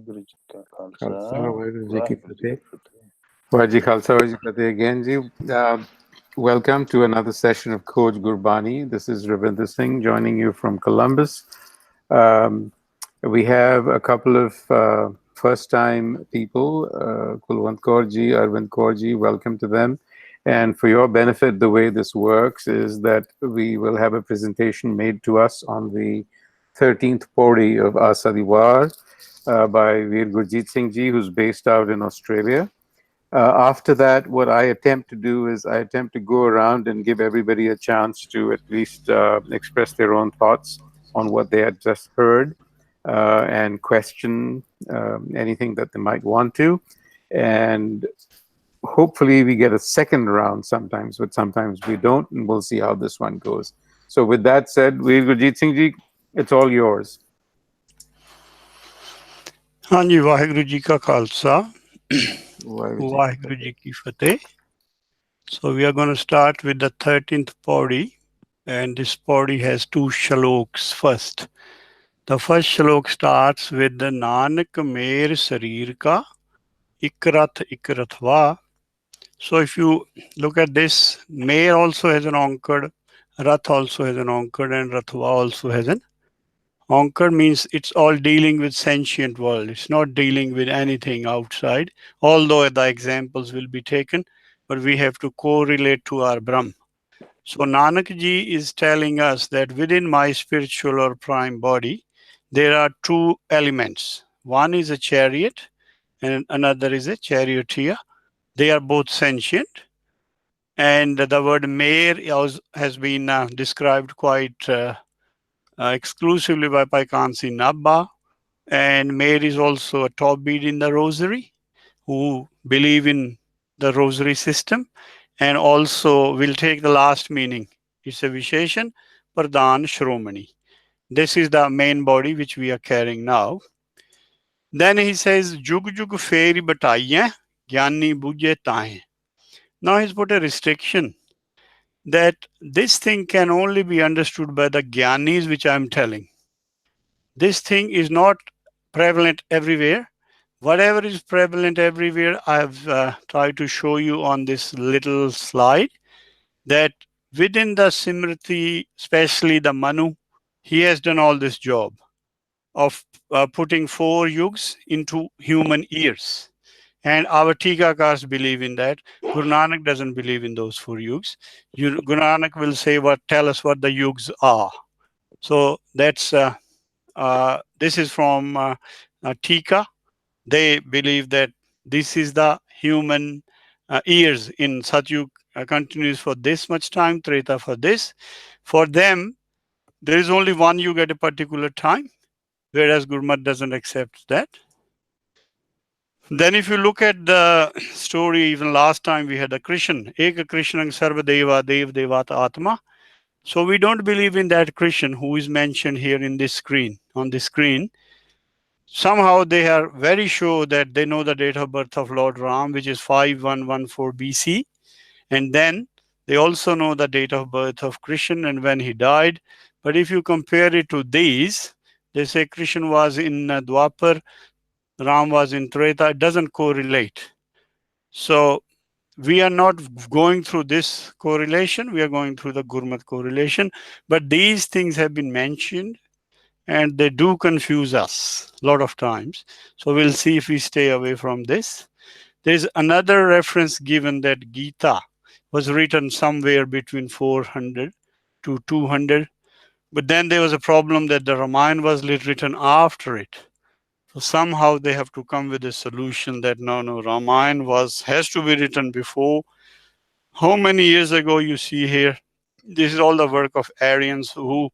Khalsa, Waheguru Ji ki Fateh. Waji Khalsa, Waji Fateh again, Ji. Welcome to another session of Khoj Gurbani. This is Ravinder Singh joining you from Columbus. We have a couple of first-time people, Kulwant Kaur Ji, Arvind Kaur Ji, welcome to them. And for your benefit, the way this works is that we will have a presentation made to us on the 13th Pauri of Asa Ki Vaar by Veer Gurjeet Singh Ji, who's based out in Australia. After that, what I attempt to do is I attempt to go around and give everybody a chance to at least express their own thoughts on what they had just heard and question anything that they might want to. And hopefully we get a second round sometimes, but sometimes we don't, and we'll see how this one goes. So with that said, Veer Gurjeet Singh Ji, it's all yours. Hanji, Waheguru Ji ka Khalsa, Waheguru Ji ki Fateh. So we are going to start with the 13th Pauri, and this Pauri has two shloks first. The first shlok starts with the Nanak Mer Sarir Ka Ikratva. So if you look at this, Mer also has an onkar, Rath also has an onkar, and Rathva also has an onkar. Means it's all dealing with sentient world. It's not dealing with anything outside, although the examples will be taken, but we have to correlate to our Brahm. So Nanak Ji is telling us that within my spiritual or prime body, there are two elements. One is a chariot and another is a charioteer. They are both sentient. And the word Mer has been described quite exclusively by Paikansi Nabba. And Mer is also a top bead in the rosary who believe in the rosary system. And also will take the last meaning. It's a Visheshan Pradhan Shromani. This is the main body which we are carrying now. Then he says, Jug Jug Feri Bataiye, Gyani Bujye Tahe. Now he's put a restriction that this thing can only be understood by the Gyanis, which I'm telling. This thing is not prevalent everywhere. Whatever is prevalent everywhere, I have tried to show you on this little slide, that within the Simriti, especially the Manu, he has done all this job of putting 4 yugs into human ears. And our Tikakars believe in that. Guru Nanak doesn't believe in those 4 yugs. Guru Nanak will say, tell us what the yugs are. So that's this is from Tika. They believe that this is the human ears in Satyug continues for this much time, Treta for this. For them, there is only one yug at a particular time, whereas Gurmat doesn't accept that. Then if you look at the story, even last time we had a Krishna, Eka Krishnang Sarvadeva Dev Devata Atma. So we don't believe in that Krishna who is mentioned here in this screen, on the screen. Somehow they are very sure that they know the date of birth of Lord Ram, which is 5114 BC. And then they also know the date of birth of Krishna and when he died. But if you compare it to these, they say Krishna was in Dwapar, Ram was in Treta. It doesn't correlate. So we are not going through this correlation. We are going through the Gurmat correlation. But these things have been mentioned and they do confuse us a lot of times. So we'll see if we stay away from this. There's another reference given that Gita was written somewhere between 400 to 200. But then there was a problem that the Ramayana was written after it. So somehow they have to come with a solution that no, Ramayana has to be written before. How many years ago you see here? This is all the work of Aryans who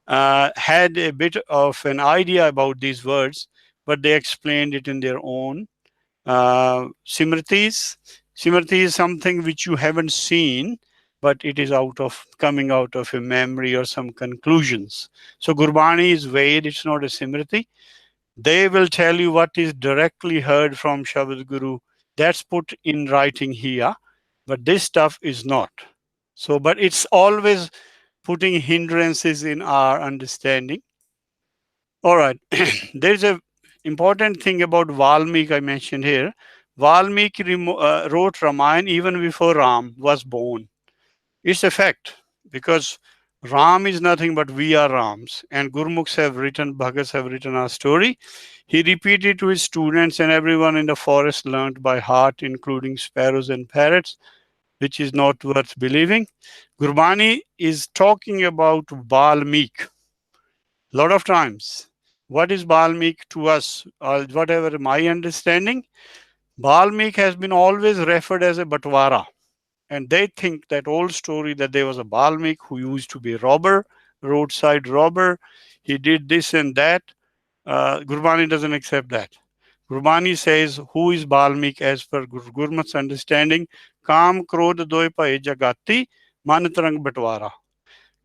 had a bit of an idea about these words, but they explained it in their own Simritis. Simriti is something which you haven't seen, but it is coming out of a memory or some conclusions. So Gurbani is Ved, it's not a Simriti. They will tell you what is directly heard from Shabad Guru. That's put in writing here, but this stuff is not. So, but it's always putting hindrances in our understanding. All right, there's a important thing about Valmiki I mentioned here. Valmiki wrote Ramayana even before Ram was born. It's a fact because Ram is nothing but we are Rams, and Gurmukhs have written, Bhagats have written our story. He repeated to his students, and everyone in the forest learned by heart, including sparrows and parrots, which is not worth believing. Gurbani is talking about Balmik a lot of times. What is Balmik to us? Whatever my understanding, Balmik has been always referred as a Batwara. And they think that old story that there was a Balmik who used to be a robber, roadside robber. He did this and that. Gurbani doesn't accept that. Gurbani says, who is Balmik as per Gurmat's understanding? Kam, Krodh, Doi, Pae, Jagati, Manatrang, Batwara.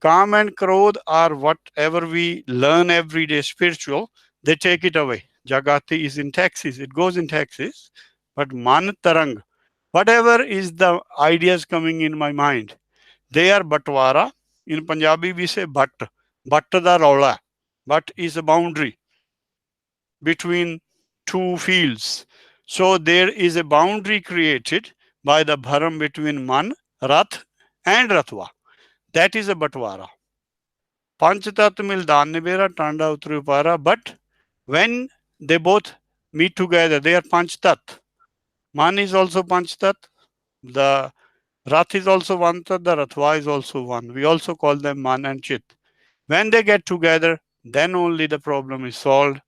Kam and Krodh are whatever we learn every day spiritual, they take it away. Jagati is in taxis, it goes in taxis. But Manatarang, whatever is the ideas coming in my mind, they are Batwara. In Punjabi, we say Bhat. Bhat da Raula. Bhat is a boundary between two fields. So there is a boundary created by the Bharam between Man, Rath, and Rathwa. That is a Batwara. Panchatat Mildan Nibera, Tanda Utrupara. But when they both meet together, they are Panchtat. Man is also Panchtat. The Rath is also one, the Rathwa is also one. We also call them Man and Chit. When they get together, then only the problem is solved.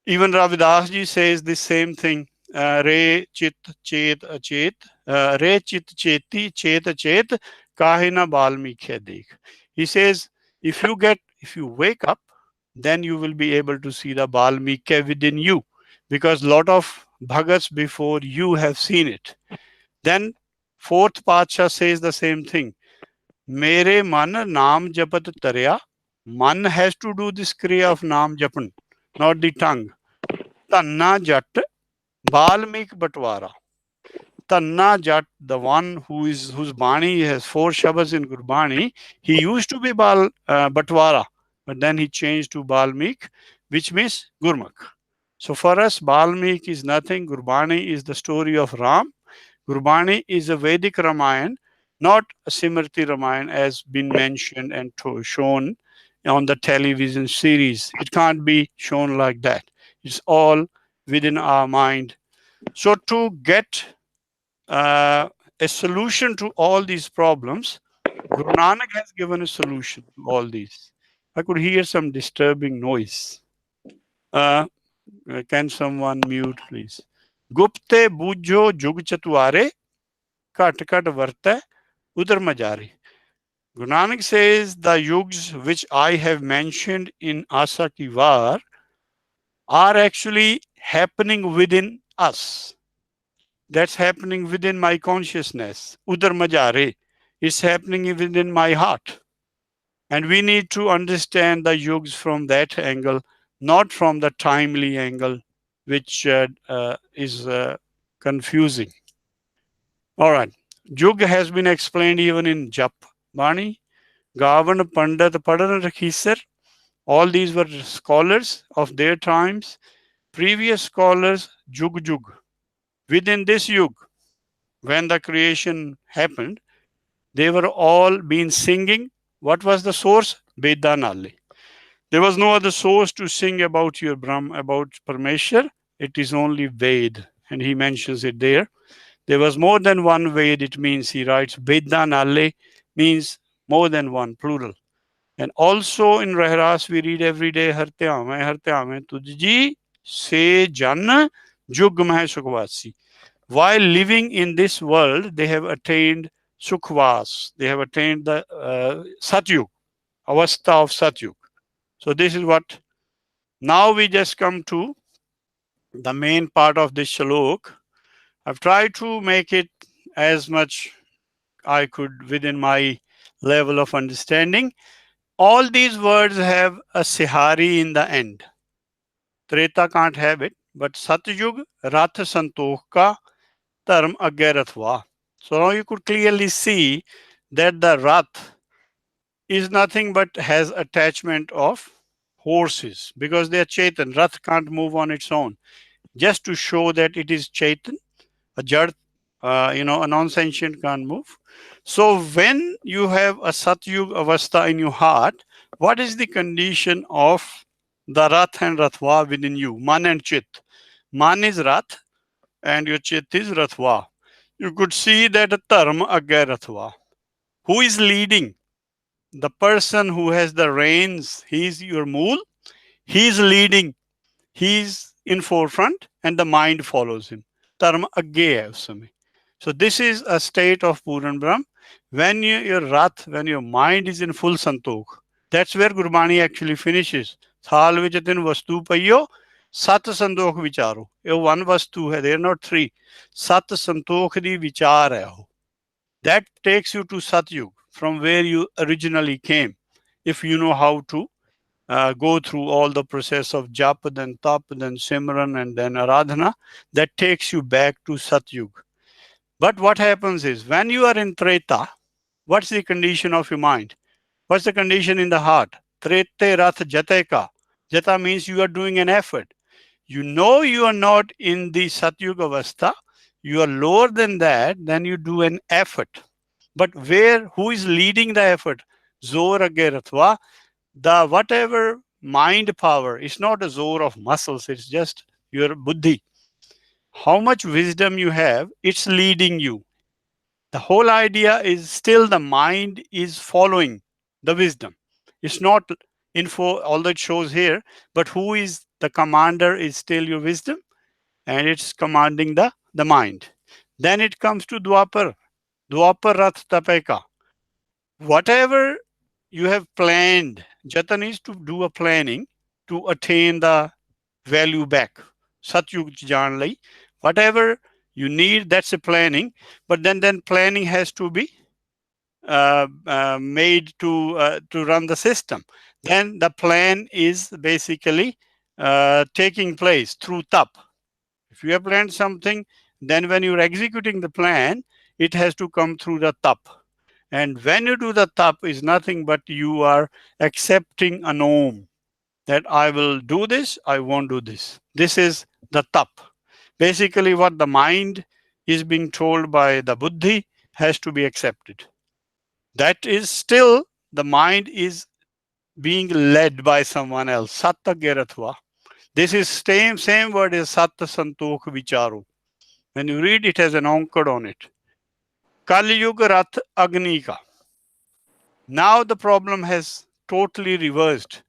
Even Ravidas ji says the same thing. Re chit chet achet. Re chit cheti chet achet. Kahina balmikhe dekh. He says, if you wake up, then you will be able to see the balmikhe within you. Because lot of bhagats before you have seen it. Then fourth Pacha says the same thing. Mere man naam japat tarya. Man has to do this kriya of naam japan, not the tongue. Tanna Jat, Balmik Batwara. Tanna Jat, the one whose Bani has four Shabas in Gurbani, he used to be Batwara, but then he changed to Balmik, which means Gurmukh. So for us, Balmik is nothing. Gurbani is the story of Ram. Gurbani is a Vedic Ramayana, not a Simriti Ramayana as been mentioned and shown on the television series. It can't be shown like that. It's all within our mind. So to get a solution to all these problems, Guru Nanak has given a solution to all these. I could hear some disturbing noise. Can someone mute, please? Gupte bujo jug chatuare, kat kat varte udar majari. Guru Nanak says the yugs which I have mentioned in Asa Ki Vaar are actually happening within us. That's happening within my consciousness. Udar majare is happening within my heart. And we need to understand the yugs from that angle, not from the timely angle, which is confusing. All right. Yug has been explained even in Jap Bani, Gavan, Pandit, Padan, Rakhisar. All these were scholars of their times. Previous scholars, Jug Jug. Within this Yug, when the creation happened, they were all been singing. What was the source? Vedanali. There was no other source to sing about your Brahm, about Parmeshwar. It is only Ved, and he mentions it there. There was more than one Ved. It means he writes Vedanale means more than one, plural. And also in Rehash we read every day Hartyame Tujji Se Jan Jug Mah Sukhvasi. While living in this world, they have attained Sukhvas. They have attained the Satyug, Avastha of Satyug. So this is what. Now we just come to the main part of this shalok. I've tried to make it as much I could within my level of understanding. All these words have a Sihari in the end. Treta can't have it, but Satyug, Rath Santokh ka, Dharm Agya Rathva. So now you could clearly see that the Rath is nothing but has attachment of horses because they are Chetan. Rath can't move on its own. Just to show that it is Chetan, a Jad, a non-sentient can't move. So when you have a Satyug Avastha in your heart, what is the condition of the Rath and Rathva within you? Man and Chit. Man is Rath and your Chit is Rathva. You could see that Dharma Agya Rathva. Who is leading? The person who has the reins, he is your Mool. He is leading. He is in forefront and the mind follows him. Dharma Agya hai us samay. So this is a state of Puran Brahm. When your Rath, when your mind is in full Santokh, that's where Gurbani actually finishes. Thal vich tin vastu payo, sat Santokh vicharo. Ye one vastu hai, they are not three. Sat Santokh di vichar hai ho. That takes you to Satyug, from where you originally came. If you know how to go through all the process of jap, then tap, then simran, and then aradhana, that takes you back to Satyug. But what happens is, when you are in Treta, what's the condition of your mind? What's the condition in the heart? Trete rath jateka. Jata means you are doing an effort. You know you are not in the Satyug Avastha, you are lower than that, then you do an effort. But who is leading the effort? Zor Agya Rathva. The whatever mind power is not a zor of muscles, it's just your buddhi. How much wisdom you have, it's leading you. The whole idea is still the mind is following the wisdom. It's not info, although it shows here, but who is the commander is still your wisdom, and it's commanding the mind. Then it comes to Dwapar. Dwapar Rath Tapeka. Whatever you have planned, Jatan is to do a planning to attain the value back. Satyug jaan lai. Whatever you need, that's a planning. But then planning has to be made to run the system. Then the plan is basically taking place through tap. If you have planned something, then when you're executing the plan, it has to come through the tap. And when you do the tap, is nothing but you are accepting a norm that I will do this, I won't do this. This is the tap. Basically, what the mind is being told by the buddhi has to be accepted. That is still the mind is being led by someone else. Satta Gerathva. This is same word as Satta Santokh Vicharo. When you read, it has an onkad on it. Kali Yuga Rath Agnika. Now the problem has totally reversed.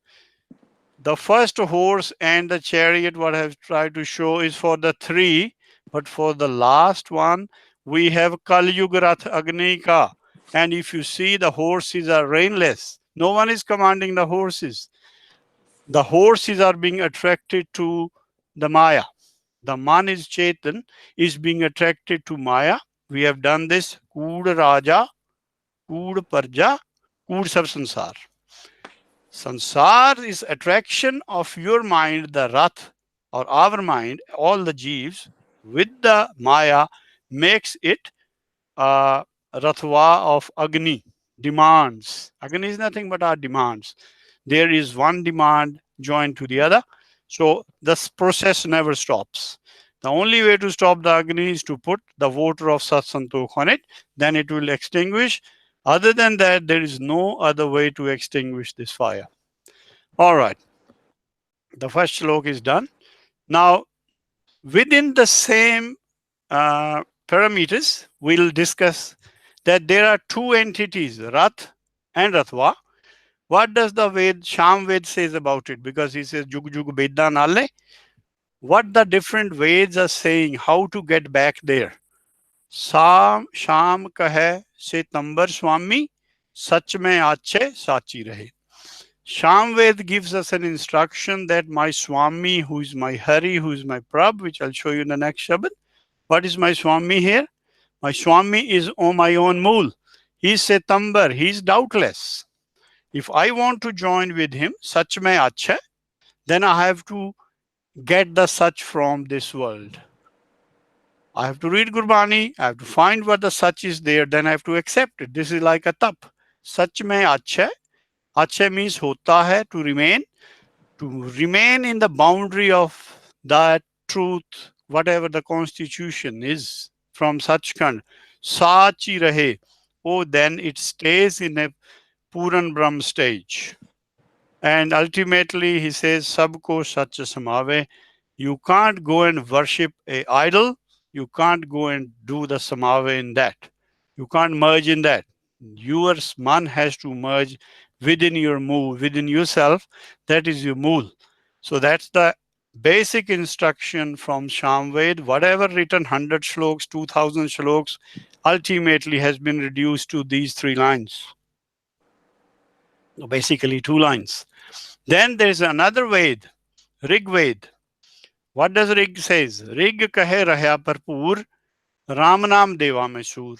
The first horse and the chariot, what I have tried to show, is for the three, but for the last one, we have Kali Yuga Rath Agnika. And if you see, the horses are reinless. No one is commanding the horses. The horses are being attracted to the Maya. The man is Chetan, is being attracted to Maya. We have done this. Kud Raja, Kud Parja, Kud Sab Sansar. Sansar is attraction of your mind, the Rath, or our mind, all the jeeves, with the Maya, makes it Rathva of Agni, demands. Agni is nothing but our demands. There is one demand joined to the other. So this process never stops. The only way to stop the Agni is to put the water of Sat Santokh on it, then it will extinguish. Other than that, there is no other way to extinguish this fire. All right. The first shlok is done. Now, within the same parameters, we'll discuss that there are two entities, Rath and Rathva. What does the Ved, Sham Ved says about it? Because he says, Jug Jug Bedda Nale. What the different Veds are saying, how to get back there. Sham kahe se Tambar Swami, Sach mein ache sachi rahe. Sham Ved gives us an instruction that my Swami, who is my Hari, who is my Prabh, which I'll show you in the next Shabad. What is my Swami here? My Swami is on my own Mool. He's Setambar, he's doubtless. If I want to join with him, Sach mein acha, then I have to get the Sach from this world. I have to read Gurbani, I have to find what the Sach is there, then I have to accept it. This is like a tap. Sach mein acha. Acha means hota hai, to remain. to remain in the boundary of that truth, whatever the constitution is from Sachkhand, Sachi Rahe, oh, then it stays in a Puran Brahm stage. And ultimately, he says, Sabko Sach Samave. You can't go and worship a idol. You can't go and do the Samave in that. You can't merge in that. Your man has to merge within your mool, within yourself. That is your mool. So that's the basic instruction from Shamved. Whatever written 100 shloks, 2000 shloks, ultimately has been reduced to these 3 lines. Basically 2 lines. Then there's another Ved, Rig Ved. What does Rig says? Rig kahe rahya parpur, Ram Nam Deva mein sur.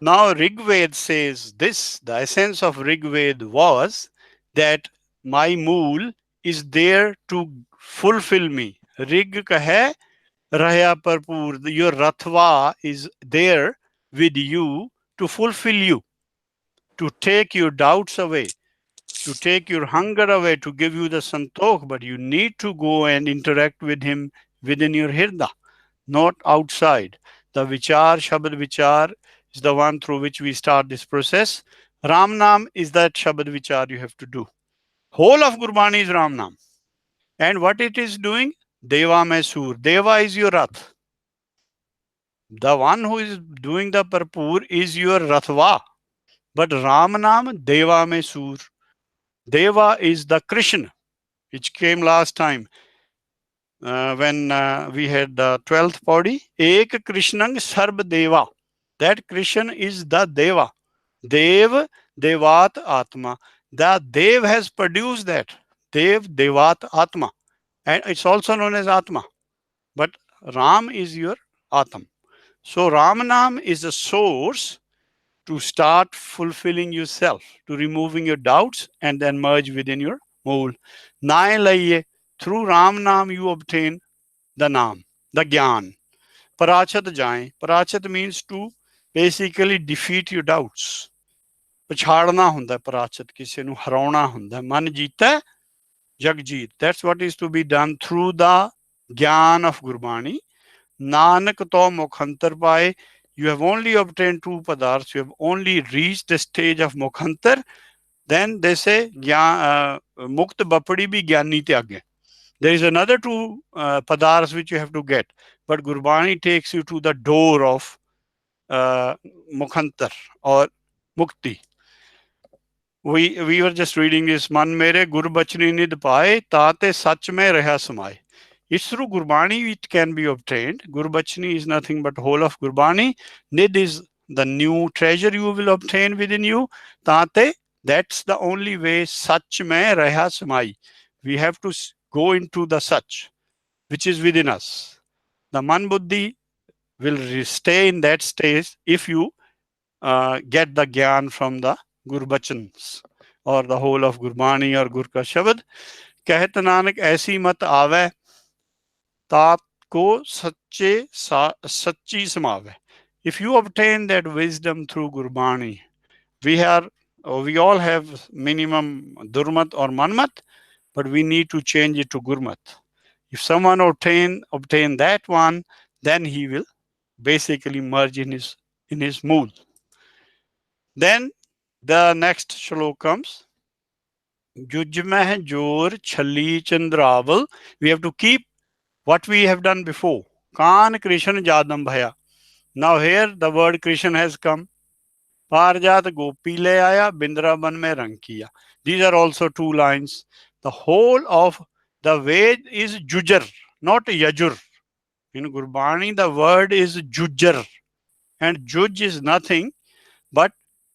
Now Rig Ved says this, the essence of Rig Ved was that my mool is there to fulfill me. Rig kahe rahya parpur, your Rathva is there with you to fulfill you, to take your doubts away, to take your hunger away, to give you the santokh, but you need to go and interact with him within your hirda, not outside. The vichar, Shabad vichar, is the one through which we start this process. Ram Nam is that Shabad vichar you have to do. Whole of Gurbani is Ram Nam. And what it is doing? Deva Mesur. Deva is your Rath. The one who is doing the Parpur is your Rathva. But Ram Nam, Deva Mesur. Deva is the Krishna, which came last time when we had the 12th Pauri. Ek Krishnang Sarb Deva. That Krishna is the Deva. Dev, Devat Atma. The Dev has produced that. Dev, Devat Atma. And it's also known as Atma. But Ram is your Atam. So Ramanam is a source to start fulfilling yourself, to removing your doubts and then merge within your mool. Nai laiye, through Ram Nam you obtain the Nam, the Gyan. Parachat jaye. Parachat means to basically defeat your doubts. Pachhadna hunda parachat, kisi nu harauna hunda. Man jeeta, jag jeet. That's what is to be done through the Gyan of Gurbani. Nanak to mukhantar paye. You have only obtained 2 padarths. You have only reached the stage of mukhantar. Then they say mukt bapadi bhi gyani tyage. There is another 2 padarths which you have to get. But Gurbani takes you to the door of mukhantar or mukti. We were just reading this. Man mere gurbachni nid paye taate sach mein reha samay. It's through Gurbani it can be obtained. Gurbachni is nothing but whole of Gurbani. Nid is the new treasure you will obtain within you. Tate, that's the only way. Sach mein reha samai. We have to go into the Sach, which is within us. The Man Buddhi will stay in that stage if you get the Gyan from the Gurbachans or the whole of Gurbani or Gur ka Shabad. Kahet Nanak aisi mat aave तात को सच्ची समावे. If you obtain that wisdom through Gurbani, we all have minimum Durmat or Manmat, but we need to change it to Gurmat. If someone obtain that one, then he will basically merge in his mood. Then the next shlok comes. Jujmeh Jor Chali Chandraval. We have to keep what we have done before. Kan Krishna Jadam Bhaya. Now here the word Krishna has come. Parjat Gopi le aaya, Bindraban mein rang kiya. These are also 2 lines. The whole of the Ved is Jujar, not Yajur. In Gurbani, the word is Jujar. And Juj is nothing but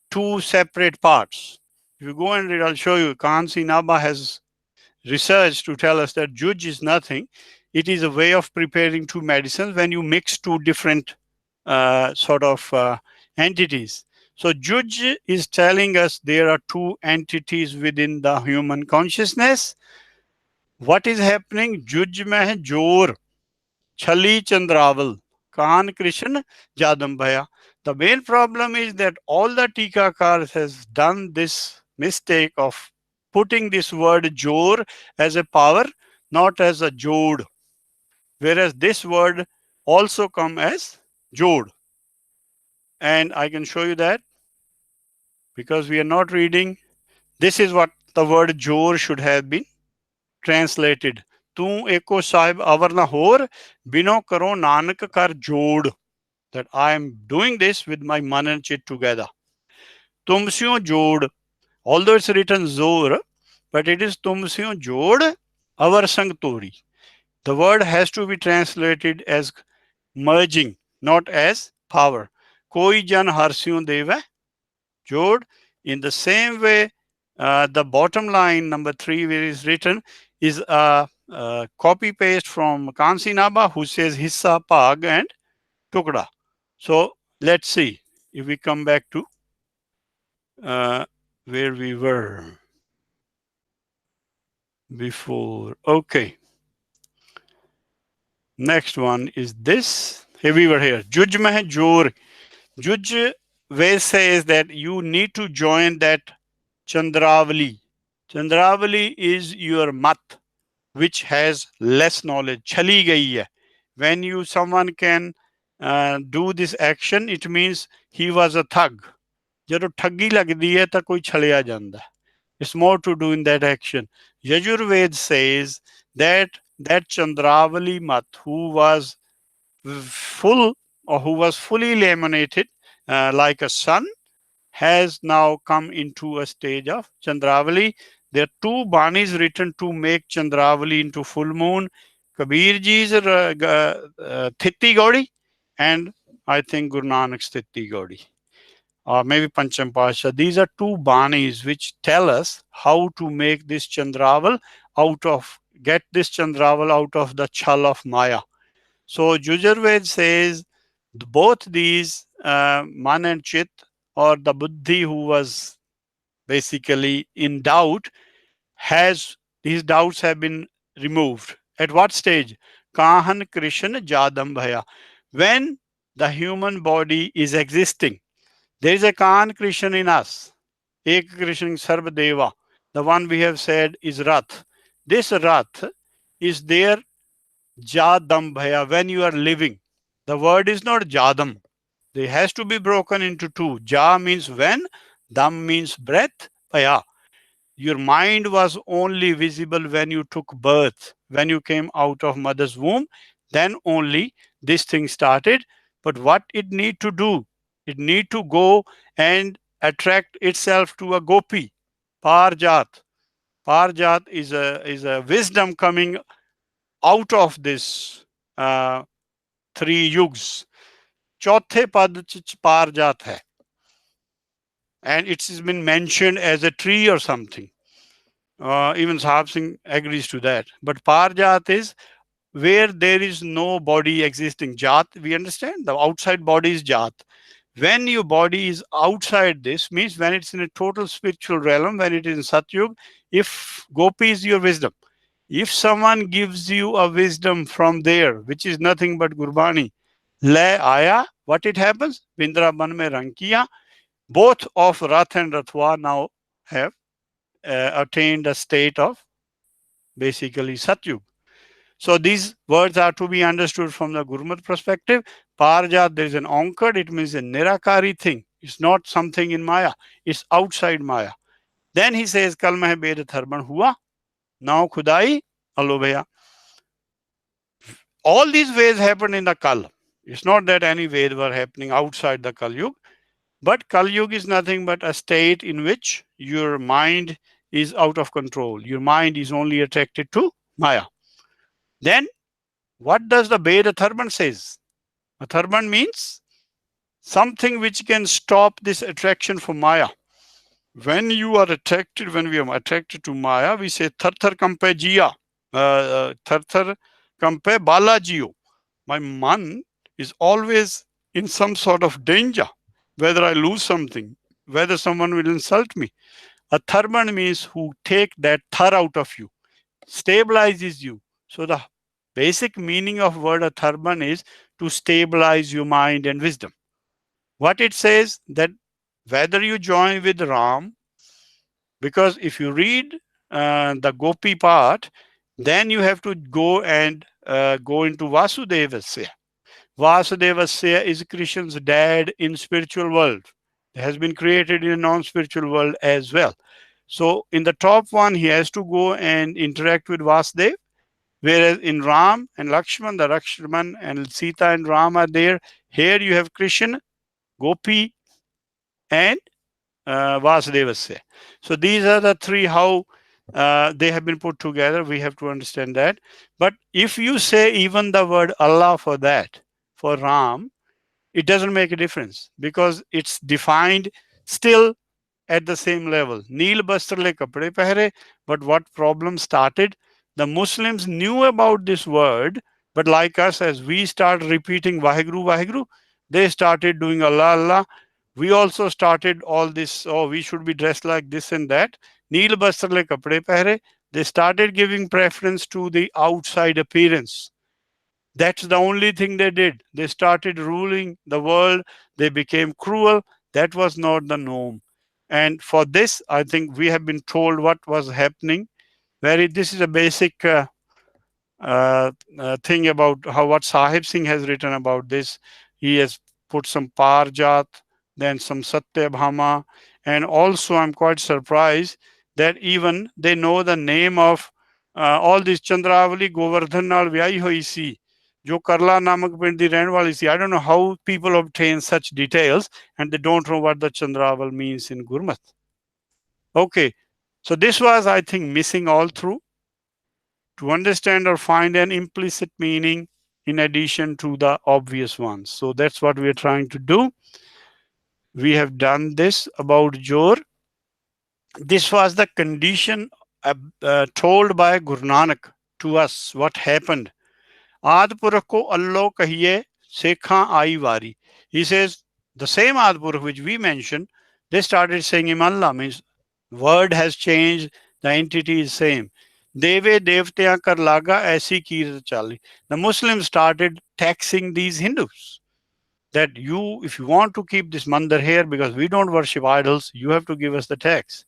2 separate parts. If you go and read, I'll show you. Kansi Naba has research to tell us that Juj is nothing. It is a way of preparing 2 medicines when you mix 2 different entities. So Juj is telling us there are 2 entities within the human consciousness. What is happening? Juj mein jor, chali chandraval, Kan Krishna Jadam Bhaya. The main problem is that all the Tikakars has done this mistake of putting this word jor as a power, not as a jod. Whereas this word also come as jod. And I can show you that because we are not reading. This is what the word jor should have been translated. Tu eko sahib avarna hor, bino karo nanak kar jod. That I am doing this with my man and chit together. Tumsyo jod. Although it's written zor, but it is tumsyo jod avar sang tori. The word has to be translated as merging, not as power. Koi jan harsyon deva jod. In the same way, the bottom line, number 3, where is written, is a copy paste from Kansi Naba, who says hissa, pag, and tukda. So let's see if we come back to where we were before. Okay. Next one is this. Here we were here. Juj mein jor. Juj way says that you need to join that Chandravali. Chandravali is your mat, which has less knowledge. Chali gayi hai. When you someone can do this action, it means he was a thug. ਜਦੋਂ ਠੱਗੀ ਲੱਗਦੀ ਹੈ ਤਾਂ ਕੋਈ ਛਲਿਆ ਜਾਂਦਾ. It's more to do in that action. Yajurved says that Chandravali mat, who was full or who was fully laminated like a sun, has now come into a stage of Chandravali. There are 2 banis written to make Chandravali into full moon. Kabir Ji's Thitti Gaudi and I think Guru Nanak's Thitti Gaudi. Or maybe Pancham Pasha. These are 2 banis which tell us how to make this Chandraval get this Chandraval out of the chal of Maya. So Yajurved says both these man and chit, or the buddhi who was basically in doubt, these doubts have been removed. At what stage? Kahan Krishna Jadam Bhaya. When the human body is existing, there is a Kahan Krishna in us. Ek Krishna Sarva Deva. The one we have said is Rath. This Rath is there Jadam Bhaya when you are living. The word is not Jadam. It has to be broken into 2. Ja means when, Dam means breath, Bhaya. Your mind was only visible when you took birth, when you came out of mother's womb. Then only this thing started. But what it need to do? It need to go and attract itself to a gopi, Parjat. Parjat is a wisdom coming out of this 3 yugs. Chauthe pad ch Parjat hai. And it has been mentioned as a tree or something. Even Sahab Singh agrees to that. But Parjat is where there is no body existing. Jat, we understand? The outside body is Jat. When your body is outside this, means when it's in a total spiritual realm, when it is in Satyug, if Gopi is your wisdom, if someone gives you a wisdom from there, which is nothing but Gurbani, le aya, what it happens? Pindra ban mein rang kiya. Both of Rath and Rathwa now have attained a state of basically Satyug. So these words are to be understood from the Gurmat perspective. Parjat, there is an onkad, it means a nirakari thing. It's not something in Maya, it's outside Maya. Then he says, Kal mein bed tharban hua, now khudai alobhaya. All these ways happened in the Kal. It's not that any Ved were happening outside the Kal Yug, but Kal Yug is nothing but a state in which your mind is out of control. Your mind is only attracted to Maya. Then, what does the Veda Atharvan says? Atharvan means something which can stop this attraction for Maya. When you are attracted, when we are attracted to Maya, we say thar thar kampe jiya, thar thar kampe bala jiyo. My man is always in some sort of danger, whether I lose something, whether someone will insult me. Atharvan means who take that thar out of you, stabilizes you. So the basic meaning of word atharvan is to stabilize your mind and wisdom. What it says that whether you join with Ram Because if you read the Gopi part, then you have to go and go into Vasudevasya. Vasudevasya is Krishna's dad in spiritual world. It has been created in a non-spiritual world as well. So in the top one, he has to go and interact with Vasudev. Whereas in Ram and Lakshman, the Lakshman and Sita and Ram are there. Here you have Krishna, Gopi, and Vasudevasya. So these are the three how they have been put together. We have to understand that. But if you say even the word Allah for that, for Ram, it doesn't make a difference because it's defined still at the same level. Neel bastre kapde pehre. But what problem started? The Muslims knew about this word, but like us, as we start repeating Vaheguru, Vaheguru, they started doing Allah, Allah. We also started all this, oh, we should be dressed like this and that. Neel bastre kapde pehre. They started giving preference to the outside appearance. That's the only thing they did. They started ruling the world. They became cruel. That was not the norm. And for this, I think we have been told what was happening. This is a basic thing about how what Sahib Singh has written about this. He has put some Parjat, then some Satyabhama, and also I'm quite surprised that even they know the name of all these Chandravali Govardhan ਨਾਲ ਵਿਆਹੀ ਹੋਈ ਸੀ ਜੋ ਕਰਲਾ ਨਾਮਕ ਪਿੰਡ ਦੀ ਰਹਿਣ ਵਾਲੀ ਸੀ. I don't know how people obtain such details and they don't know what the Chandraval means in Gurmat. Okay, so this was, I think, missing all through. To understand or find an implicit meaning in addition to the obvious ones. So that's what we are trying to do. We have done this about Jor. This was the condition told by Guru Nanak to us, what happened. Adpurakh ko allo kahiye sekha ai vari. He says, the same Adpurakh which we mentioned, they started saying him Allah, means word has changed, the entity is same. Deve devtya kar laga aisi kirat chali. The Muslims started taxing these Hindus that if you want to keep this mandir here, because we don't worship idols, you have to give us the tax.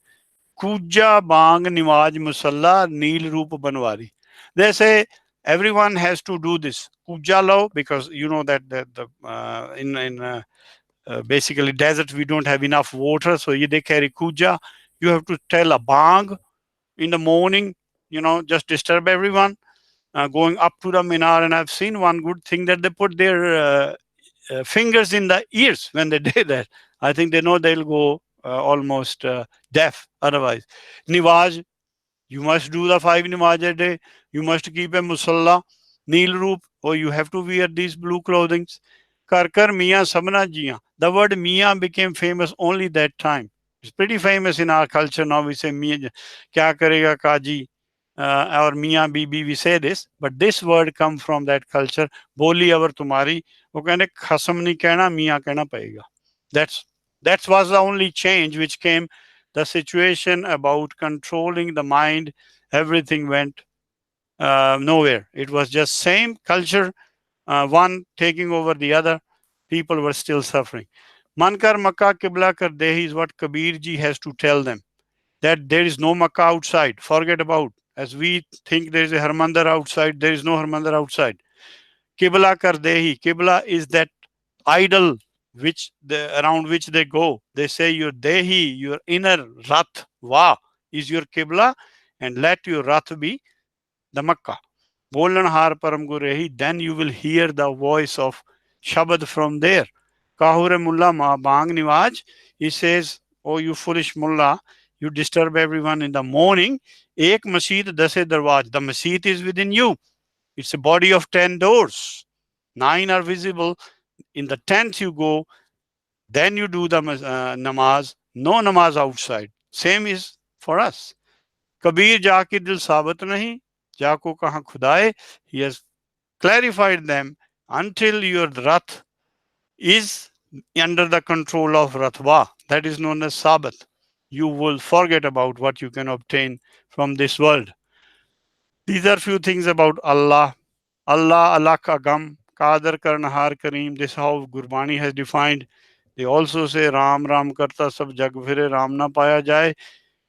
Kuja bang niwaj musalla neel roop banwari. They say everyone has to do this. Kuja lao, because you know that in basically desert we don't have enough water, so they carry kuja. You have to tell a bang in the morning, just disturb everyone going up to the minar. And I've seen one good thing that they put their fingers in the ears when they do that. I think they know they'll go almost deaf otherwise. Niwaj, you must do the 5 Nimaz a day. You must keep a musalla. Neel roop, or you have to wear these blue clothing. Karkar Mia Samana Jia. The word Mia became famous only that time. It's pretty famous in our culture now. We say Mia, Kya Karega Kaji, or Mia Bibi, we say this. But this word come from that culture. Boli avar tumari. वो कहने खसम नहीं कहना मियाँ कहना पड़ेगा. That was the only change which came. The situation about controlling the mind, everything went nowhere. It was just same culture, one taking over the other. People were still suffering. Mankar Makkah Qibla Kar Dehi is what Kabir ji has to tell them. That there is no Makkah outside. Forget about. As we think there is a Harmandir outside, there is no Harmandir outside. Qibla Kar Dehi. Qibla is that idol around which they go. They say your Dehi, your inner Rath, Va, is your Qibla, and let your Rath be the Makkah. Bolan har param gurehi, then you will hear the voice of Shabad from there. Kahure Mullah ma bang niwaj. He says, oh, you foolish Mullah, you disturb everyone in the morning. Ek masjid dase darwaj. The masjid is within you. It's a body of 10 doors. 9 are visible. In the 10th you go, then you do the namaz. No namaz outside. Same is for us. Kabir jaaki dil sabat nahi, jako kahan khudaye. He has clarified them until your Rath is under the control of Rathva. That is known as Sabat. You will forget about what you can obtain from this world. These are few things about Allah. Allah, Allah ka gam, Qadar Karnahar Kareem. This is how Gurbani has defined. They also say Ram Ram karta sab jag phire Ram na paya jaye.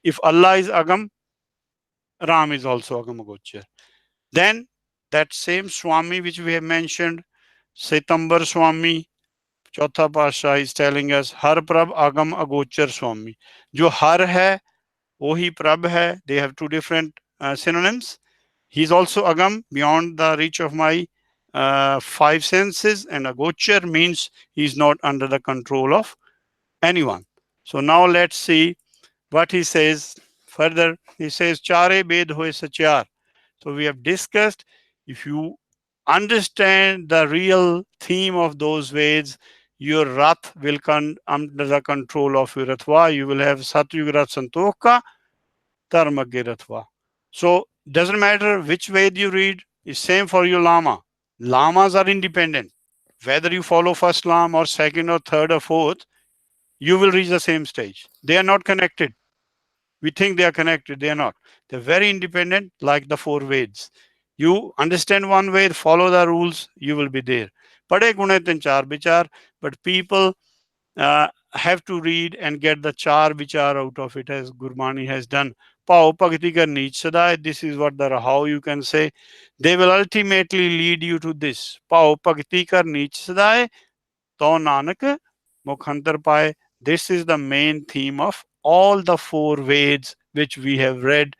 If Allah is Agam, Ram is also Agam Agochar. Then that same Swami which we have mentioned, Setambar Swami, Chautha Pasha is telling us, Har Prab Agam Agochar Swami. Jo Har hai, wohi Prab hai. They have two different synonyms. He is also Agam, beyond the reach of my five senses, and Agochar means he is not under the control of anyone. So now let's see what he says further. He says, Chare Bed Hoye Sachar. So we have discussed, if you understand the real theme of those Veds, your Rath will come under the control of your Rathva. You will have Satyug Rath Santoka, Dharmagya Rathva. So doesn't matter which Ved you read, it's same for your Lama. Lamas are independent. Whether you follow first Lam or second or third or fourth, you will reach the same stage. They are not connected. We think they are connected. They are not. They're very independent, like the four Veds. You understand one Ved, follow the rules, you will be there. Pade gune tin char bichar, but people have to read and get the char vichar out of it, as Gurbani has done. Pao Bhakti kar neech sadai. This is what the how you can say. They will ultimately lead you to this. Pao Bhakti kar neech sadai, to Nanak mukhantar pae. This is the main theme of all the four Veds which we have read.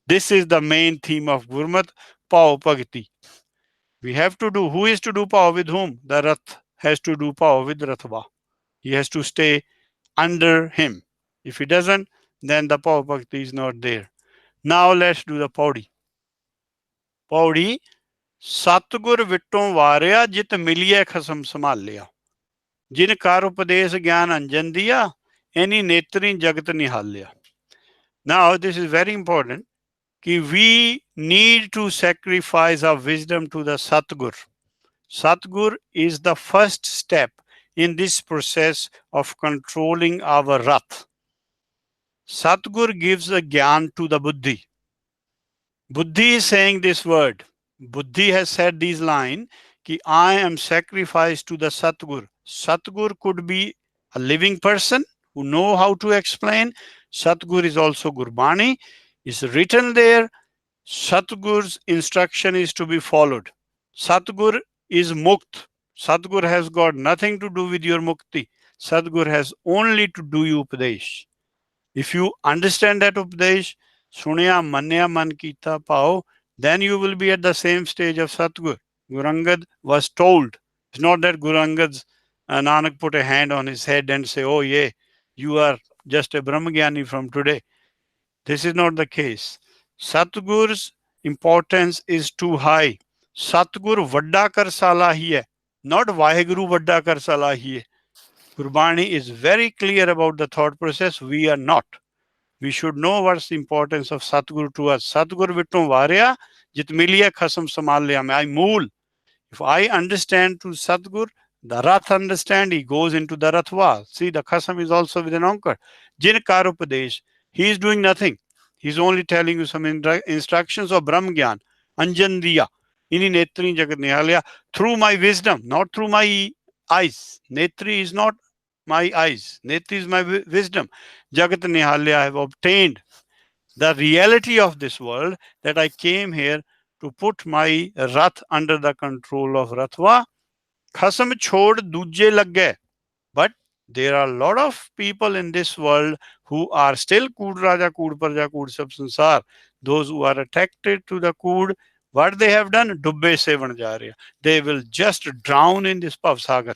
This is the main theme of Gurmat, Pao Bhakti. We have to do. Who is to do Pao with whom? The Rath has to do Pao with Rathva. He has to stay under him. If he doesn't, then the Pao Bhakti is not there. Now let's do the Pauri. Pauri, Satgur Vitton Varya Jit Miliya Khasam Samalya. Jin Kar Upadesh Gyan Anjan Diya, Any Netrin Jagat Nihalya. Now this is very important. We need to sacrifice our wisdom to the Satgur. Satgur is the first step in this process of controlling our Rath. Satgur gives a Gyan to the Buddhi. Buddhi is saying this word. Buddhi has said these lines, ki I am sacrificed to the Satgur. Satgur could be a living person who know how to explain. Satgur is also Gurbani. It's written there. Satgur's instruction is to be followed. Satgur is Mukt. Satgur has got nothing to do with your Mukti. Satgur has only to do you Upadesh. If you understand that Upadesh, Sunya Manya Man Kita Pao, then you will be at the same stage of Satgur. Gurangad was told. It's not that Gurangad's Nanak put a hand on his head and say, oh yeah, you are just a Brahmagyani from today. This is not the case. Satgur's importance is too high. Satgur Vadda Kar Salahi hai, not Vaheguru Vadda Kar Salahi hai. Gurbani is very clear about the thought process. We are not. We should know what's the importance of Satguru to us. Satgur Vitton Varya, Jit Miliya Khasam Samalya. I mool. If I understand to Satgur, the Rath understand, he goes into the Rathva. See, the Khasam is also with an Ankar. Jin Karupadesh, he is doing nothing. He's only telling you some instructions of Brahmgyan, Anjan Diya, Ini Netri Jagat Nihalya, through my wisdom, not through my eyes. Netri is not my eyes. Netri is my wisdom. Jagat Nihalya, I have obtained the reality of this world, that I came here to put my Rath under the control of Rathva. Khasam chhod duje lag gaye. But there are a lot of people in this world who are still Kood Raja, Kood Parja, Kood Sab Sansar. Those who are attracted to the Kood, what they have done, Dubbe Sevan Jarya. They will just drown in this Pav Sagar.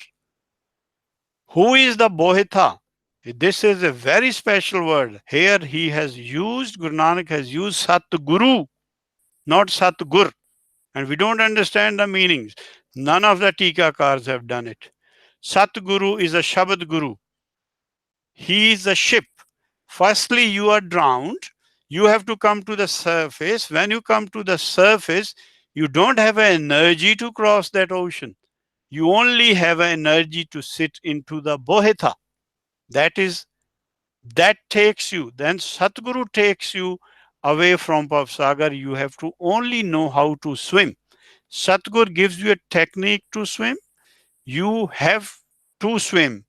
Who is the Bohita? This is a very special word. Here he has used, Guru Nanak has used Satguru, not Satgur. And we don't understand the meanings. None of the Tikakars have done it. Satguru is a Shabad Guru. He is a ship. Firstly, you are drowned. You have to come to the surface. When you come to the surface, you don't have an energy to cross that ocean. You only have an energy to sit into the Boheta. That takes you. Then Satguru takes you away from Pavsagar. You have to only know how to swim. Satgur gives you a technique to swim. You have to swim.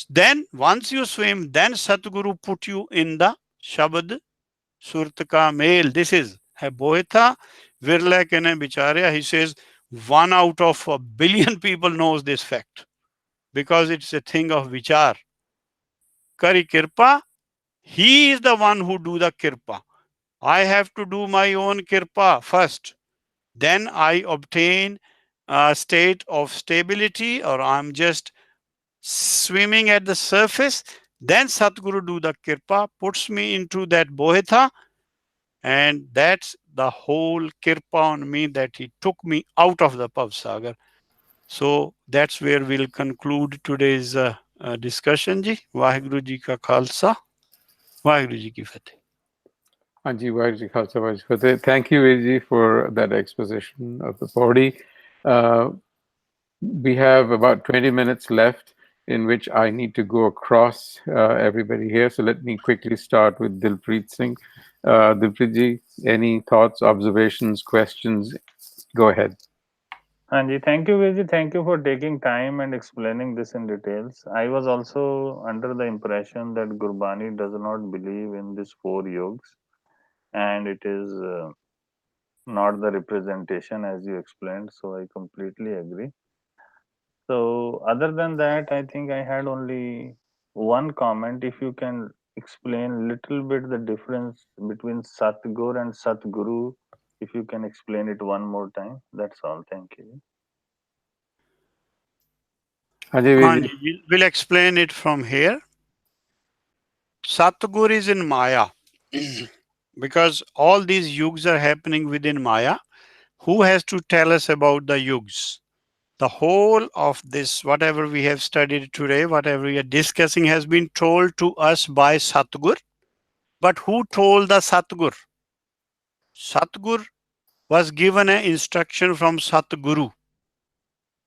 Then once you swim, then Satguru put you in the Shabad Surat ka mel. This is hai bohetha virla kene bicharya. He says 1 out of a billion people knows this fact because it's a thing of vichar. Kari kirpa. He is the one who do the kirpa. I have to do my own kirpa first. Then I obtain a state of stability, or I'm just swimming at the surface. Then Satguru do the kirpa, puts me into that bohetha, and that's the whole kirpa on me that he took me out of the Pavsagar. So that's where we'll conclude today's discussion. Ji, Vaheguru Ji ka Khalsa, Vaheguru Ji ki Fateh. Anji, Vaheguru Khalsa, Vaheguru Fateh. Thank you, Veji, for that exposition of the Pauri. We have about 20 minutes left in which I need to go across everybody here. So let me quickly start with Dilpreet Singh. Dilpreet Ji, any thoughts, observations, questions? Go ahead. Anji, thank you, Viji. Thank you for taking time and explaining this in details. I was also under the impression that Gurbani does not believe in these 4 yogs, and it is not the representation as you explained. So I completely agree. So other than that, I think I had only one comment. If you can explain little bit the difference between Satgur and Satguru, if you can explain it one more time. That's all. Thank you. Anji, Veji. We'll explain it from here. Satgur is in Maya because all these yugs are happening within Maya. Who has to tell us about the yugs? The whole of this, whatever we have studied today, whatever we are discussing, has been told to us by Satgur. But who told the Satgur? Satgur was given an instruction from Satguru.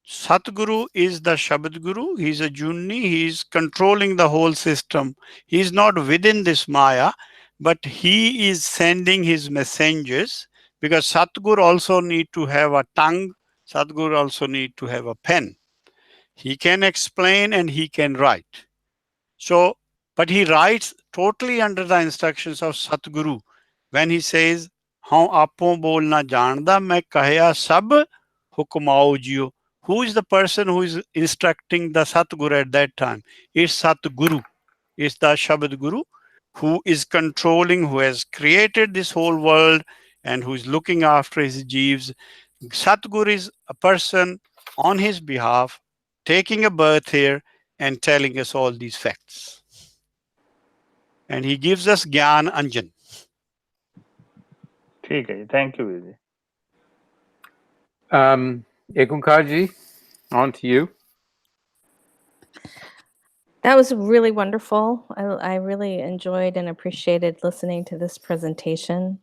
Satguru is the Shabad Guru. He's a Junni. He's controlling the whole system. He's not within this Maya, but he is sending his messengers, because Satguru also need to have a tongue. Satguru also need to have a pen. He can explain and he can write. So, but he writes totally under the instructions of Satguru. When he says, "Haun apon bolna janda, main kahya sab hukmao jiyo." Who is the person who is instructing the Satguru at that time? It's Satguru. It's the Shabad Guru who is controlling, who has created this whole world and who is looking after his jeeves. Satguru is a person on his behalf taking a birth here and telling us all these facts. And he gives us Gyan Anjan. Okay, thank you, Viji. Ekunkar Ji, on to you. That was really wonderful. I really enjoyed and appreciated listening to this presentation.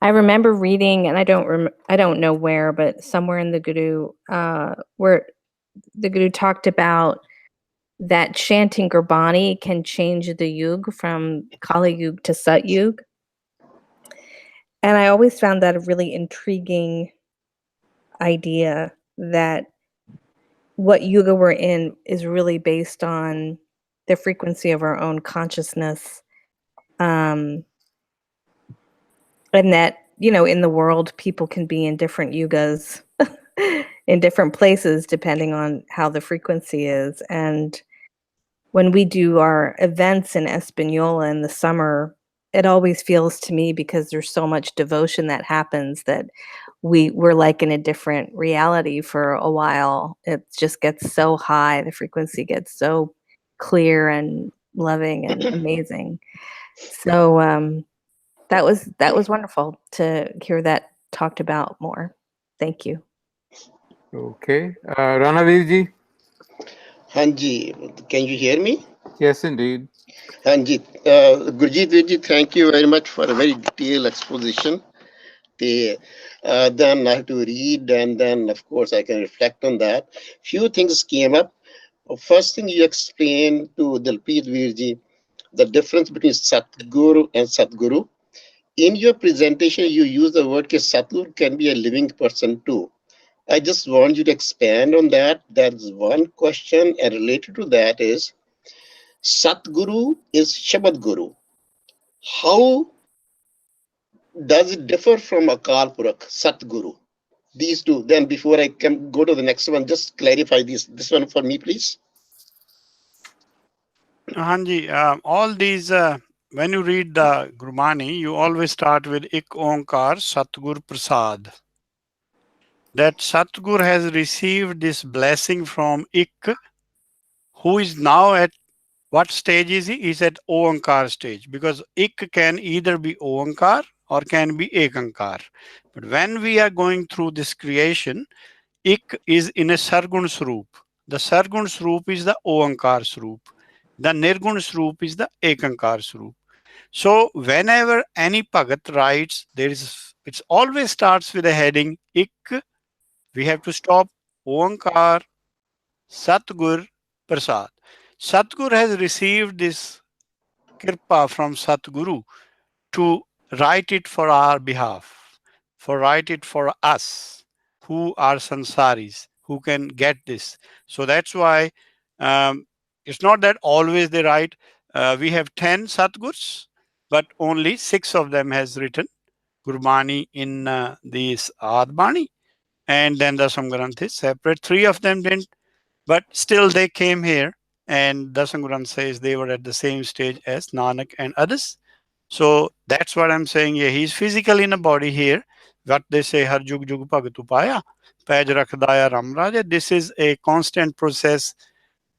I remember reading, and I don't know where, but somewhere in the Guru, where the Guru talked about that chanting Gurbani can change the yug from Kali Yug to Sat Yug. And I always found that a really intriguing idea, that what yuga we're in is really based on the frequency of our own consciousness. And that, in the world, people can be in different yugas in different places depending on how the frequency is. And when we do our events in Espanola in the summer, it always feels to me, because there's so much devotion that happens, that we're like in a different reality for a while. It just gets so high. The frequency gets so clear and loving and amazing. So that was wonderful to hear that talked about more. Thank you. Okay. Ranaveer Ji? Hanji, can you hear me? Yes, indeed. Hanji, Gurjit Virji, thank you very much for a very detailed exposition. Then I have to read, and then of course I can reflect on that. Few things came up. First thing, you explained to Dilpreet Virji the difference between Satguru and Satguru. In your presentation, you use the word that Satguru can be a living person too. I just want you to expand on that. That's one question, and related to that is, Satguru is Shabad Guru. How does it differ from Akal Purakh, Satguru? These two. Then before I can go to the next one, just clarify this one for me, please. Hanji, all these, when you read the Gurbani, you always start with Ik Onkar Satgur Prasad. That Satgur has received this blessing from Ik, who is now at what stage is he? He's at Oankar stage, because Ik can either be Oankar or can be Ekankar. But when we are going through this creation, Ik is in a Sargun Sroop. The Sargun Sroop is the Oankar Sroop. The Nirgun Sroop is the Ekankar Sroop. So whenever any Bhagat writes, it always starts with a heading Ik. We have to stop Oankar, Satgur, Prasad. Satgur has received this kirpa from Satguru to write it for our behalf, write it for us who are sansaris, who can get this. So that's why it's not that always they write. We have 10 Satgurs, but only 6 of them has written Gurbani in this Adbani, and then the Samgranth is separate. 3 of them didn't, but still they came here, and the Sangranth says they were at the same stage as Nanak and others. So that's what I'm saying. Yeah, he's physically in a body here. What they say, Har Jug Jug Bhagatu Paya, Paj Rakhdaya Ramraja. This is a constant process.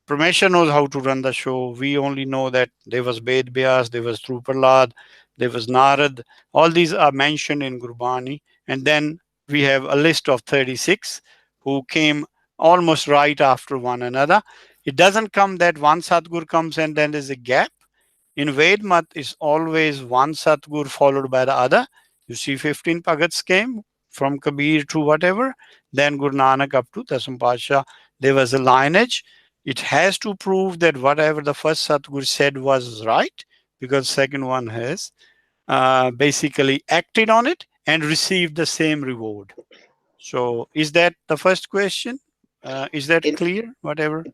Pramesha knows how to run the show. We only know that there was Ved Vyas, there was Druparlad, there was Narad. All these are mentioned in Gurbani. And then we have a list of 36 who came almost right after one another. It doesn't come that one Satgur comes and then there's a gap. In Vedmat, it's always one Satgur followed by the other. You see 15 Bhagats came from Kabir to whatever. Then Guru Nanak up to Dasam Pasha. There was a lineage. It has to prove that whatever the first Satgur said was right, because second one has basically acted on it and received the same reward. So is that the first question? Is that clear? Whatever.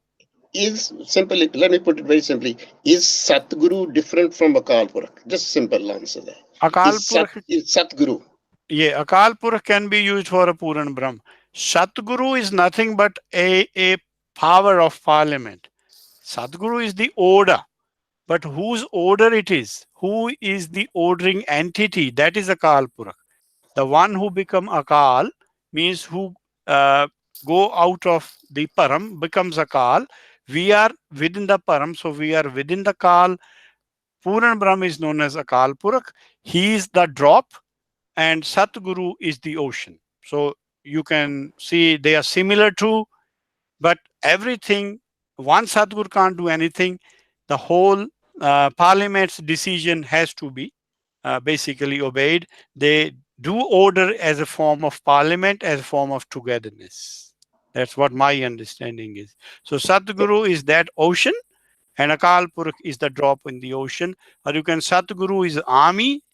Is simply, let me put it very simply, is Satguru different from Akal Purakh? Just simple answer there. Akal Purakh is Satguru. Yeah, Akal Purakh can be used for a Puran Brahm. Satguru is nothing but a power of parliament. Satguru is the order, but whose order it is? Who is the ordering entity? That is Akal Purakh. The one who become Akal means who go out of the Param becomes Akal. We are within the Param, so we are within the Kal. Puran Brahm is known as Akal Purakh. He is the drop, and Satguru is the ocean. So you can see they are similar too, but everything, one Satguru can't do anything. The whole parliament's decision has to be basically obeyed. They do order as a form of parliament, as a form of togetherness. That's what my understanding is. So Satguru is that ocean, and Akal Purakh is the drop in the ocean. Or you can Satguru is army,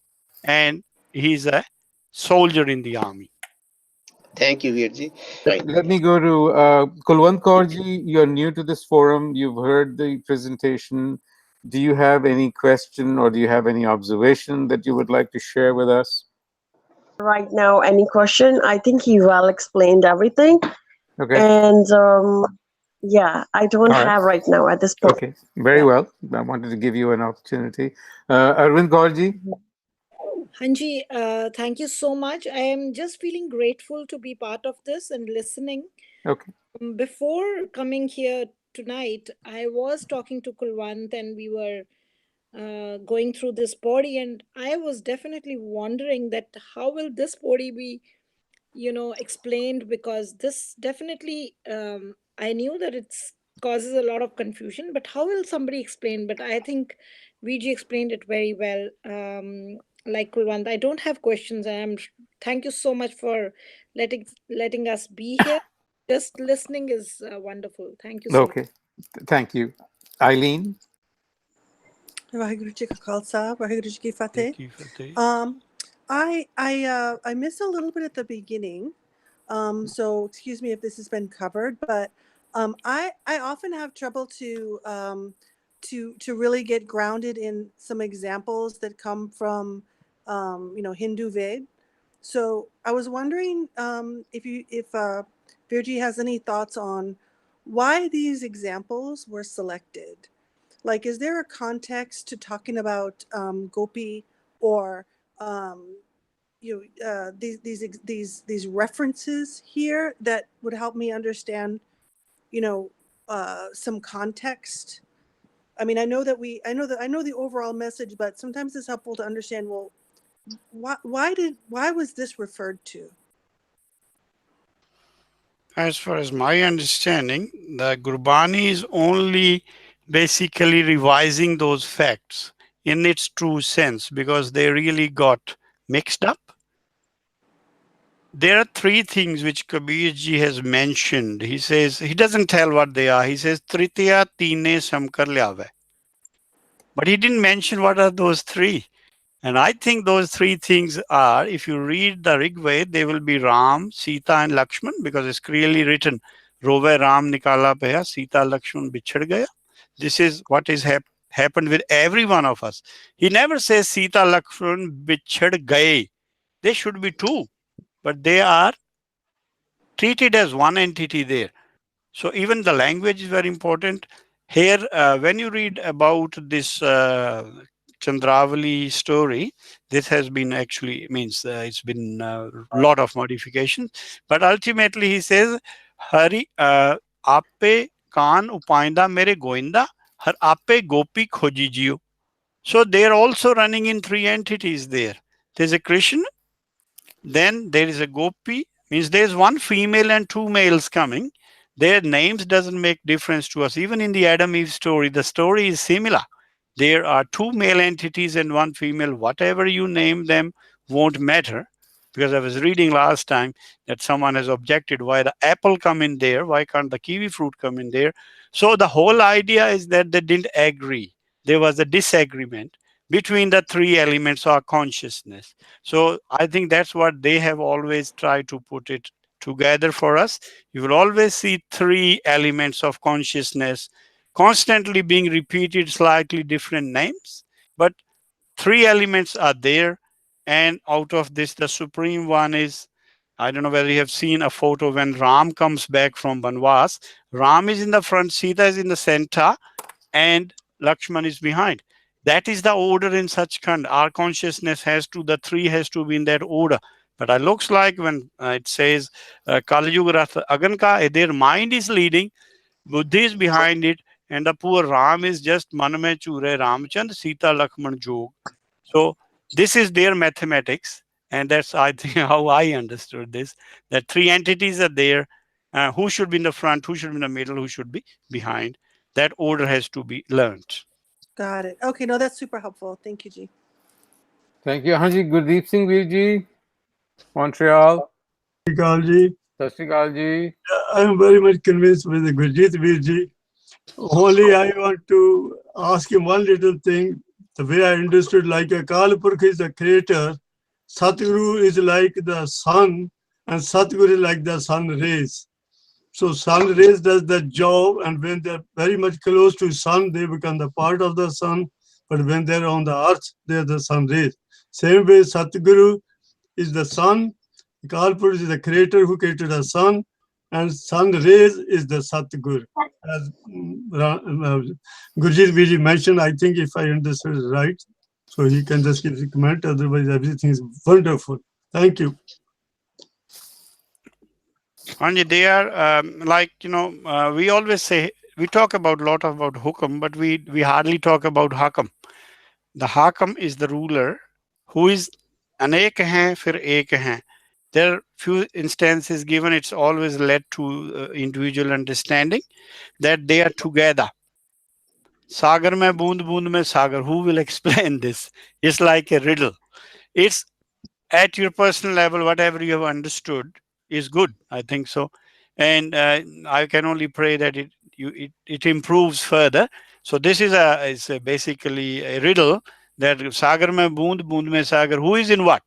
and he's a soldier in the army. Thank you, Veerji. Let me go to Kulwant Kaurji. You're new to this forum. You've heard the presentation. Do you have any question or do you have any observation that you would like to share with us? Right now, any question? I think he well explained everything. Okay. And yeah, I don't have right now at this point. Okay, very well. I wanted to give you an opportunity. Arvind Kaurji. Hanji, thank you so much. I am just feeling grateful to be part of this and listening. Okay. Before coming here tonight, I was talking to Kulwant and we were going through this body, and I was definitely wondering that how will this body be, explained, because this definitely, I knew that it causes a lot of confusion, but how will somebody explain? But I think VG explained it very well. Like Kulwant, I don't have questions. Thank you so much for letting us be here. Just listening is wonderful. Thank you so much. Okay, thank you. Eileen? Vaheguru Ji Ka Khalsa, Vaheguru Ji Ki Fateh. I missed a little bit at the beginning, so excuse me if this has been covered, but I often have trouble to to really get grounded in some examples that come from Hindu Ved. So I was wondering if Virji has any thoughts on why these examples were selected. Like, is there a context to talking about Gopi or these references here that would help me understand, some context? I mean, I know the overall message, but sometimes it's helpful to understand. Well, why was this referred to? As far as my understanding, the Gurbani is only basically revising those facts in its true sense because they really got mixed up. There are three things which Kabir ji has mentioned. He says, he doesn't tell what they are. He says, Tritiya Tine Samkar Lyave. But he didn't mention what are those three. And I think those three things are, if you read the Rig Veda, they will be Ram, Sita and Lakshman, because it's clearly written, Rove Ram Nikala Paya, Sita Lakshman Bichhad Gaya. This is what is happened with every one of us. He never says Sita Lakshman Bichhad Gaye. They should be two, but they are treated as one entity there. So even the language is very important. Here, when you read about this Chandravali story, this has been actually it's been a lot of modifications, but ultimately he says, Hari ape kaan upainda mere goinda, har ape gopi khoji jiyo. So they are also running in three entities there. There's a Krishna, then there is a Gopi, means there's one female and two males coming. Their names doesn't make difference to us. Even in the Adam Eve story, the story is similar. There are two male entities and one female. Whatever you name them won't matter. Because I was reading last time that someone has objected why the apple come in there, why can't the kiwi fruit come in there? So the whole idea is that they didn't agree. There was a disagreement between the three elements of consciousness. So I think that's what they have always tried to put it together for us. You will always see three elements of consciousness constantly being repeated, slightly different names, but three elements are there. And out of this, the supreme one is, I don't know whether you have seen a photo when Ram comes back from Banwas. Ram is in the front, Sita is in the center, and Lakshman is behind. That is the order in Sachkhand. Our consciousness the three has to be in that order. But it looks like when it says Kali Yuga Rath Aganka, their mind is leading, Buddhi is behind it, and the poor Ram is just Maname Chure Ramchand, Sita Lakshman Jog. So this is their mathematics, and that's, I think, how I understood this, that three entities are there. Who should be in the front, who should be in the middle, who should be behind. That order has to be learned. Got it. Okay, no, that's super helpful. Thank you, Ji. Thank you. Hanji, Gurdeep Singh Veer ji, Montreal. Ji. Sat Shri Akal ji. I am very much convinced with the Gurjeet Veer ji. Only I want to ask him one little thing. The way I understood, like Akal Purkh is the creator, Satguru is like the sun, and Satguru is like the sun rays. So sun rays does the job, and when they're very much close to sun, they become the part of the sun. But when they're on the earth, they're the sun rays. Same way, Satguru is the sun. Akal Purkh is the creator who created the sun, and sun rays is the Satguru. As Gurjeet Veer mentioned, I think if I understood right, so he can just give a comment. Otherwise, everything is wonderful. Thank you. And they are we always say, we talk about a lot about Hukam, but we hardly talk about Hakam. The Hakam is the ruler who is anek hai, fir ek hai. There are few instances given, it's always led to individual understanding that they are together. Sagar mein boond boond mein sagar. Who will explain this? It's like a riddle. It's at your personal level, whatever you have understood is good. I think so. And I can only pray that it improves further. So this is basically a riddle that sagar mein boond boond mein sagar. Who is in what?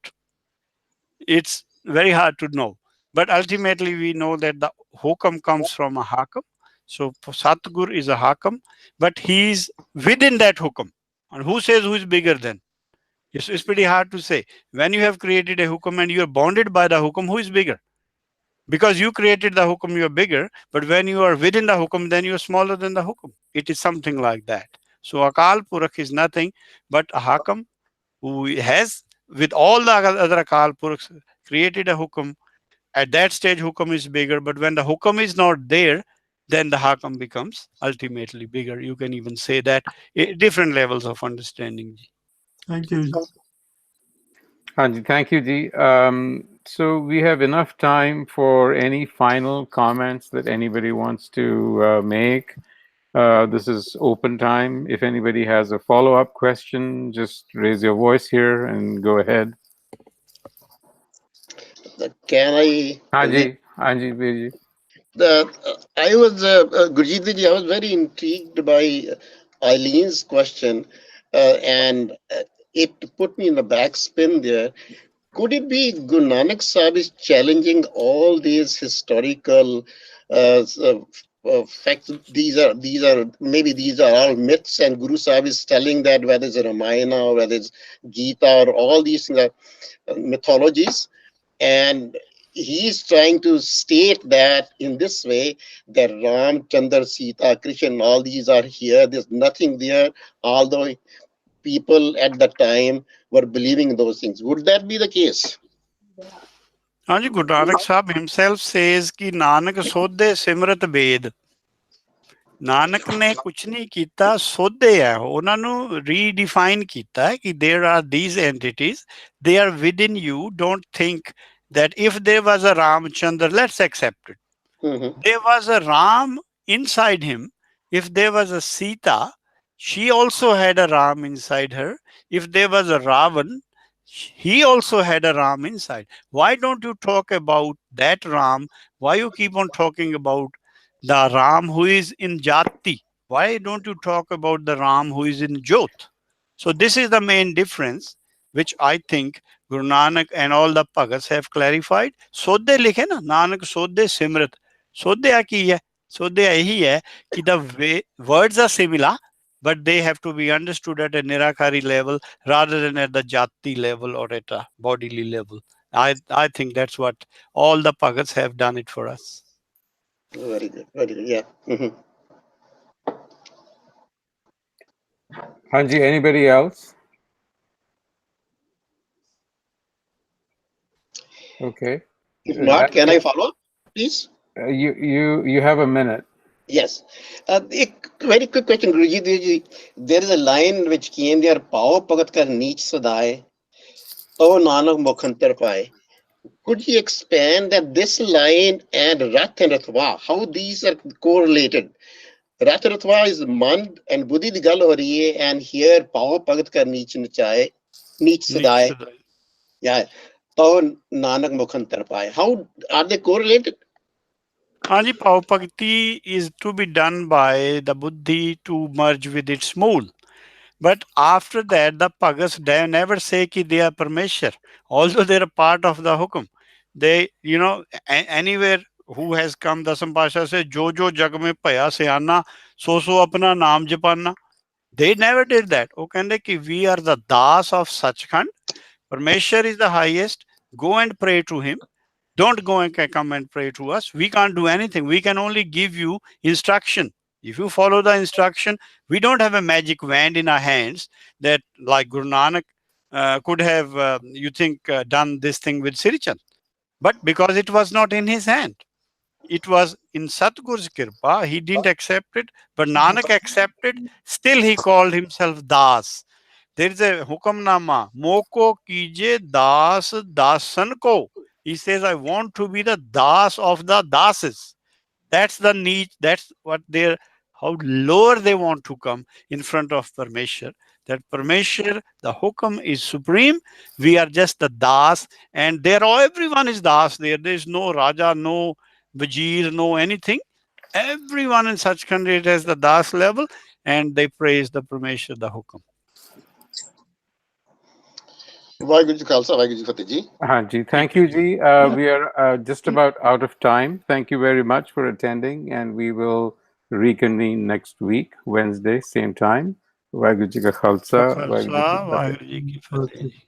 It's very hard to know. But ultimately, we know that the Hukam comes from a Hakam. So Satgur is a Hakam, but he's within that Hukum. And who says who is bigger than? It's pretty hard to say. When you have created a Hukum and you are bounded by the Hukum, who is bigger? Because you created the Hukum, you are bigger. But when you are within the Hukum, then you are smaller than the Hukum. It is something like that. So Akal Purakh is nothing but a Hakam who has, with all the other Akal Purakhs, created a Hukum. At that stage, Hukum is bigger. But when the Hukum is not there, then the Hakam becomes ultimately bigger. You can even say that. Different levels of understanding. Thank you. Hanji, thank you, Ji. So we have enough time for any final comments that anybody wants to make. This is open time. If anybody has a follow-up question, just raise your voice here and go ahead. Can I? Hanji, Virji. I was, Gurjeet Ji, I was very intrigued by Eileen's question, and it put me in a backspin there. Could it be Guru Nanak Sahib is challenging all these historical facts? These are maybe these are all myths, and Guru Sahib is telling that whether it's Ramayana or whether it's Gita or all these things are mythologies, and he's trying to state that in this way that Ram, Chandra, Sita, Krishna, all these are here. There's nothing there, although people at the time were believing those things. Would that be the case? Guru Nanak Sahib himself says कि नानक सोधे सिमरत भेद. ਨਾਨਕ ਨੇ ਕੁਛ ਨਹੀਂ ਕੀਤਾ, ਸੋਧੇ ਹੈ ਉਹਨਾਂ ਨੂੰ ਰੀਡਿਫਾਈਨ ਕੀਤਾ ਕਿ there are these entities, they are within you. Don't think that if there was a Ramchandra, let's accept it. There was a Ram inside him. If there was a Sita, she also had a Ram inside her. If there was a Ravan, he also had a Ram inside. Why don't you talk about that Ram? Why you keep on talking about the Ram who is in Jati? Why don't you talk about the Ram who is in Jyot? So this is the main difference, which I think Guru Nanak and all the Bhagats have clarified. Sodhe likhe na, Nanak Sodhe Simrat. Sodhe ki hai? Sodhe hi hai ki the words are similar, but they have to be understood at a Nirakari level rather than at the Jati level or at a bodily level. I think that's what all the Bhagats have done it for us. Very good, yeah. Hanji, anybody else? Okay. If not, can I follow up, please? You have a minute. Yes. A very quick question, Guruji. There is a line which came there, Pao Pagat Kar Neech Sadai, O Nanak Mukhantar Pai. Could you expand that this line and Rath and Rathva, how these are correlated? Rath and Rathva is Man and Buddhi di gal ho rahi hai, and here Pao Pagat Kar Neech Sadai. Yeah. Pao Nanak Mukhantar Pai. How are they correlated? Anji, Pao Bhakti is to be done by the Buddhi to merge with its mool. But after that, the Bhagats never say ki they are Parmeshwar, although they are part of the Hukum. They, anywhere who has come, Dasam Pasha says, Jo jo jag mein paya seana, so apna naam japana. They never did that. Oh, kande ki we are the Das of Sachkhand. Parmeshwar is the highest. Go and pray to him. Don't go and come and pray to us. We can't do anything. We can only give you instruction. If you follow the instruction, we don't have a magic wand in our hands that like Guru Nanak could have, done this thing with Sirichand. But because it was not in his hand, it was in Satgur's Kirpa, he didn't accept it, but Nanak accepted. Still he called himself Das. There is a Hukamnama, Moko Kije Das Dasan Ko. He says, I want to be the Das of the Dases. That's the need. That's what how lower they want to come in front of Parmeshwar. That Parmeshwar, the Hukam is supreme. We are just the Das. And everyone is Das there. There is no Raja, no Vajir, no anything. Everyone in such country has the Das level. And they praise the Parmeshwar, the Hukam. Hanji, thank you, Ji. We are just about out of time. Thank you very much for attending, and we will reconvene next week, Wednesday, same time. Waheguru Ji Ka Khalsa, Waheguru Ji Ki Fateh. Waheguru Ji ki Fateh.